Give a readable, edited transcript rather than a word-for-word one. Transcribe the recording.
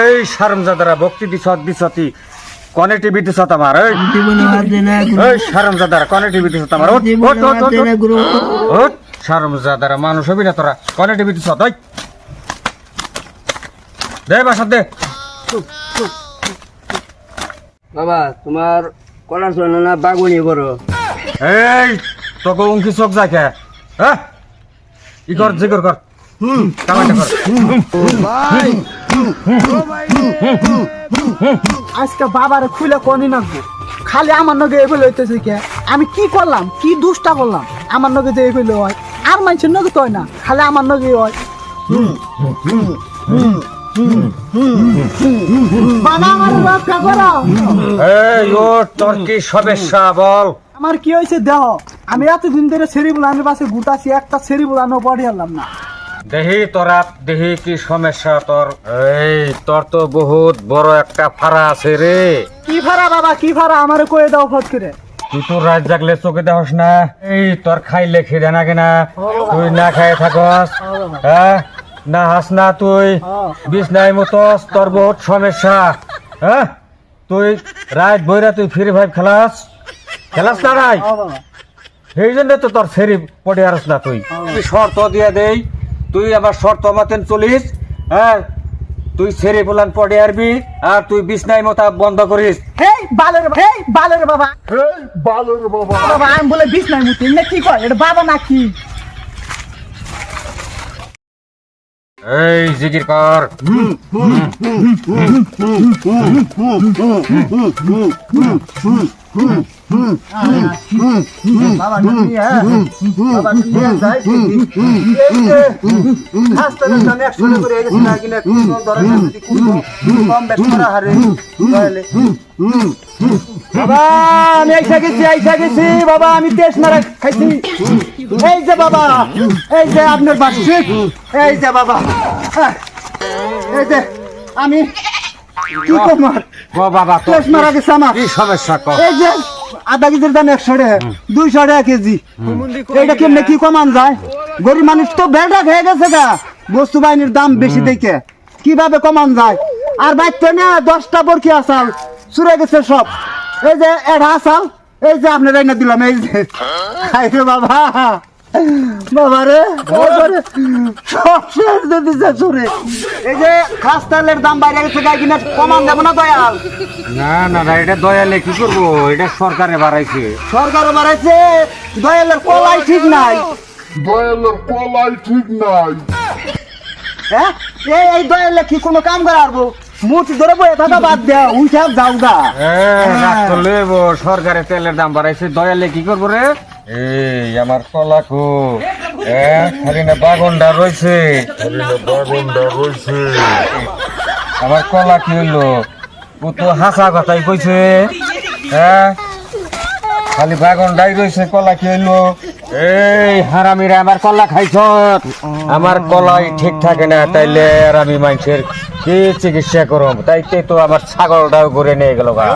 এই শরমজাদারা ভক্তি দিছতি কনে টিভি দিছত আমার এই শরমজাদারা কনে টিভি দিছত আমার শরমজাদারা মানুষ হবি না তোরা কনে টিভি দিছত দে বাসাত দে বাবা তোমার কলার চলে না বাগুনি বড় এই তোকে উঙ্কি চোখ যায় কে হ্যাঁ ই কর জিগর কর কামাটা কর আজকে বাবার খুলে কনি নাকবো খালি আমার নগে এগুলো হইতেছে কে আমি কি করলাম কি দুষ্টা করলাম আমার নগে যে এগুলো হয় আর মানুষের নগে তো হয় না খালি আমার নগে হয় বাবা আমার রক্ষা করো এই ও তোর কি সমস্যা বল আমার কি হয়েছে দেহ আমি এতদিন ধরে সেরি বুলানোর পাশে ঘুরতাছি একটা সেরি বুলানো পড়ে হলাম না দেহি তোরা দেহি কি সমস্যা তোর এই তোর তো বহুত বড় একটা ফাড়া আছে রে কি ফাড়া বাবা কি ফাড়া আমারে কয়ে দাও ফট করে তুই তো রাত জাগলে চোখে দেখস না এই তোর খাইলে খিদে না কেনা তুই না খাই থাকস হ্যাঁ না হাস না তুই বিছনায় মতস তোর বহুত সমস্যা হ্যাঁ তুই রাত বইরা তুই ফ্রি ফায়ার খেলাস না রাই সেই জন্য তো তোর ফেরি পড়ে আরস না তুই শর্ত দিয়ে দেই তুই আবার শর্ত মতেন চলিস হ্যাঁ তুই ছেড়ে বলান পড়ে আরবি আর তুই বিছনায় মতা বন্ধ করিস হেই বালের বাবা বাবা আমি বলে বিষ নাই মুতি না কি কয় এটা বাবা নাকি এই জিকির কর বাবা নাকি হ্যাঁ বাবা নাকি যাই হাসতে না একশো করে গেছে না কিনা কোন ধরে যদি কোন কম বেশ করা হারে তাহলে বাবা আমি আইসা গেছি বাবা আমি তেজ মারা খাইছি এই যে বাবা এই যে আপনার বার্ষিক এই যে বাবা এই যে আমি কি তোমার বাবা তেজ মারা গেছে আমার কি সমস্যা কর এই যে আধা কেজির দাম 100 টাকা 200 টাকা কেজি এইটা কেমনে কি কমান যায় গরিব মানুষ তো বেড়া খেয়ে গেছে গা বস্তু বাহিনীর দাম বেশি দেখে কিভাবে কমান যায় আর বাইতে না 10টা বরকি আসাল চুরে গেছে সব এই যে এটা আসাল এই যে আপনার রাইনা দিলাম এই যে আইরে বাবা বাবা রে সব শেষ দিয়ে দিছে চুরে এই যে খাস তেলের দাম বাইরে গেছে গাই কিনা কমান দেবো না দয়াল না এটা দয়ালে কি করবো এটা সরকারে বাড়াইছে সরকারও বাড়াইছে দয়ালের কলাই ঠিক নাই হ্যাঁ এই দয়ালে কি কোনো কাম করে আরবো মুঠি ধরে বয়ে থাকা বাদ দেয়া উঠে যাও গা সরকারে তেলের দাম বাড়াইছে দয়ালে কি করবো রে এই আমার কলা কো খালি না বাগনটা রয়েছে আমার কলা কি হইলো ও তো হাসা কথাই কইছে হ্যাঁ খালি বাগনটাই রয়েছে কলা কি হইলো এই হারামিরা আমার কলা খাইছ আমার কলাই ঠিক থাকে না তাইলে আর আমি মানুষের কি চিকিৎসা করব তাইতে তো আমার ছাগলটাও ঘুরে নিয়ে গেল গা